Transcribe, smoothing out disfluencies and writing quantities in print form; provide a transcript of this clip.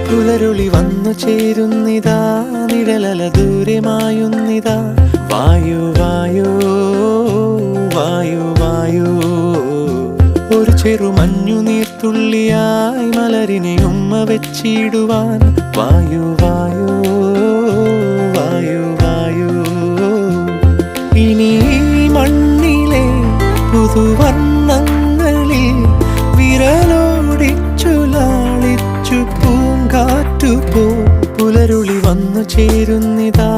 പുലരുളി വന്നു ചേരുന്നിതാ, നിഴലല ദൂരെ മായുന്നിതാ. വായു വായു വായു വായു, ഒരു ചെറു മഞ്ഞു നീർത്തുള്ളിയായി മലരിനെ ഉമ്മ വെച്ചിടുവാൻ. വായു വായു വായു വായു, ഇനി മണ്ണിലെ പുതുവർണ്ണങ്ങളിൽ വിരലോടിച്ചു ലാളിച്ചു പൂങ്കാറ്റുപോ. പുലരുളി വന്നു ചേരുന്നിതാ,